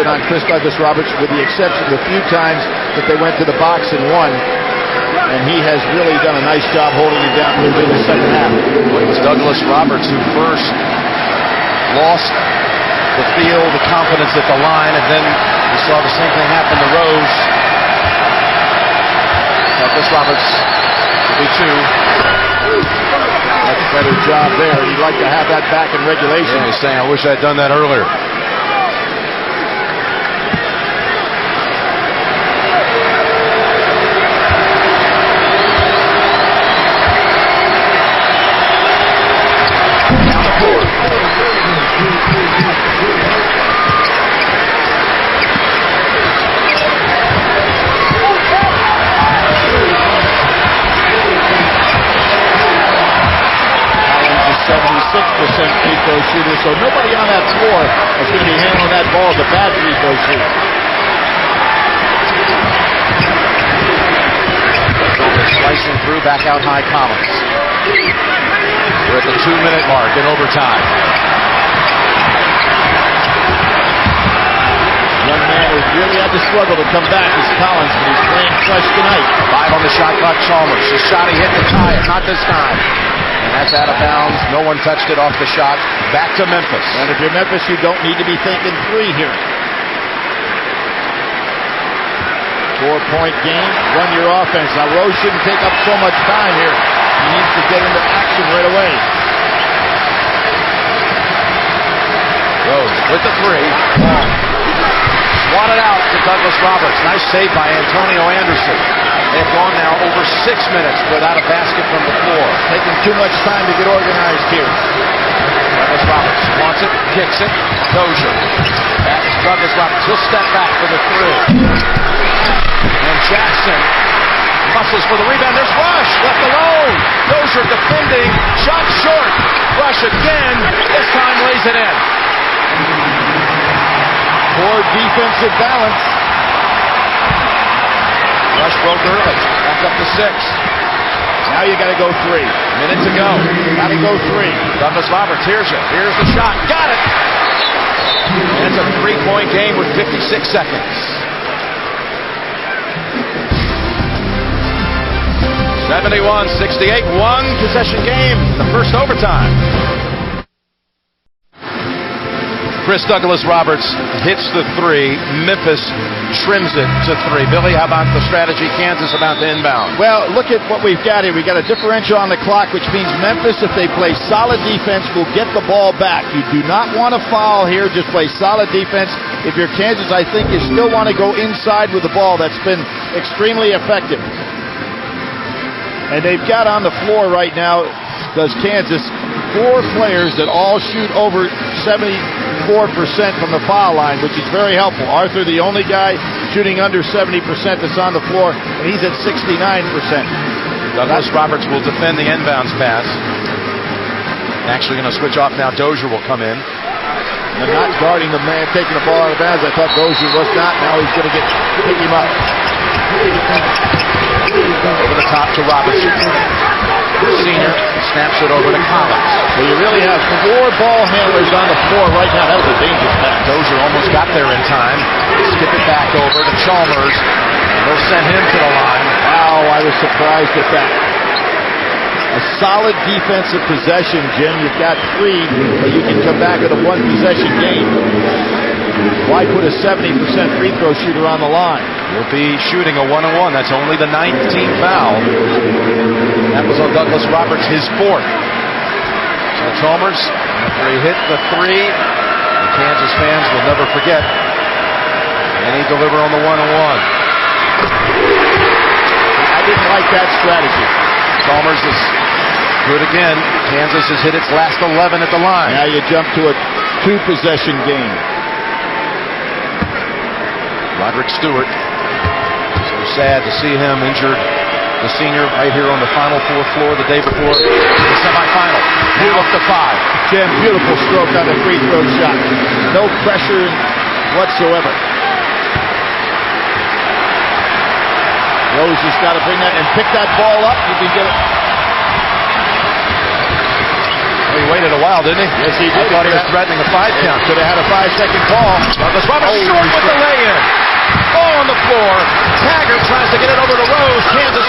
been on Chris Douglas-Roberts, with the exception of a few times that they went to the box and won. And he has really done a nice job holding him down through the second half. It was Douglas-Roberts who first lost the feel, the confidence at the line, and then we saw the same thing happen to Rose. Douglas-Roberts will be 2. Much better job there. He'd like to have that back in regulation. Yeah, he's saying, I wish I'd done that earlier. Free throw shooter, so nobody on that floor is going to be handling that ball as a bad free throw shooter. Slicing through, back out high Collins. We're at the 2-minute mark in overtime. Young man who really had to struggle to come back is Collins, but he's playing fresh tonight. 5 on the shot clock, Chalmers. His shot, he hit to tie it, not this time. And that's out of bounds. No one touched it off the shot. Back to Memphis. And if you're Memphis, you don't need to be thinking 3 here. 4-point game. Run your offense. Now, Rose shouldn't take up so much time here. He needs to get into action right away. Rose with the 3. Swatted out to Douglas-Roberts. Nice save by Antonio Anderson. They've gone now over 6 minutes without a basket from the floor. Taking too much time to get organized here. Douglas-Roberts wants it, kicks it. Dozier. That's Douglas-Roberts. He'll step back for the 3. And Jackson muscles for the rebound. There's Rush left alone. Dozier defending. Shot short. Rush again. This time lays it in. Poor defensive balance. Rush broke early. Back up to 6. Now you got to go 3. Minute to go. Got to go 3. Douglas-Roberts, here's it. Here's the shot. Got it! And it's a 3-point game with 56 seconds. 71-68, 1-possession game in the first overtime. Chris Douglas-Roberts hits the 3. Memphis trims it to 3. Billy, how about the strategy Kansas about the inbound? Well, look at what we've got here. We've got a differential on the clock, which means Memphis, if they play solid defense, will get the ball back. You do not want to foul here. Just play solid defense. If you're Kansas, I think you still want to go inside with the ball. That's been extremely effective. And they've got on the floor right now, does Kansas, 4 players that all shoot over 74% from the foul line, which is very helpful. Arthur, the only guy shooting under 70% that's on the floor, and he's at 69%. Douglas-Roberts will defend the inbounds pass. Actually going to switch off now. Dozier will come in. And not guarding the man taking the ball out of bounds. I thought Dozier was not. Now he's going to pick him up. Over the top to Robinson. Senior snaps it over to Collins. So you really have 4 ball handlers on the floor right now. That was a dangerous pass. Dozier almost got there in time. Skip it back over to Chalmers. They'll send him to the line. Wow, I was surprised at that. A solid defensive possession, Jim. You've got 3, but you can come back with a 1-possession game. Why put a 70% free throw shooter on the line? He'll be shooting a 1-on-1. That's only the 19th foul. That was on Douglas-Roberts, his 4th. So Chalmers, after he hit the 3, the Kansas fans will never forget. And he delivered on the 1-on-1. I didn't like that strategy. Chalmers is good again. Kansas has hit its last 11 at the line. Now you jump to a 2-possession game. Roderick Stewart. So sad to see him injured. The senior right here on the Final Four floor the day before the semifinal. He looked to 5. Jim, beautiful stroke on the free throw shot. No pressure whatsoever. Rose has got to bring that and pick that ball up. You can get it. He waited a while, didn't he? Yes, he did. I thought he was threatening a 5 count. Could have had a 5-second call. Douglas-Roberts short with score.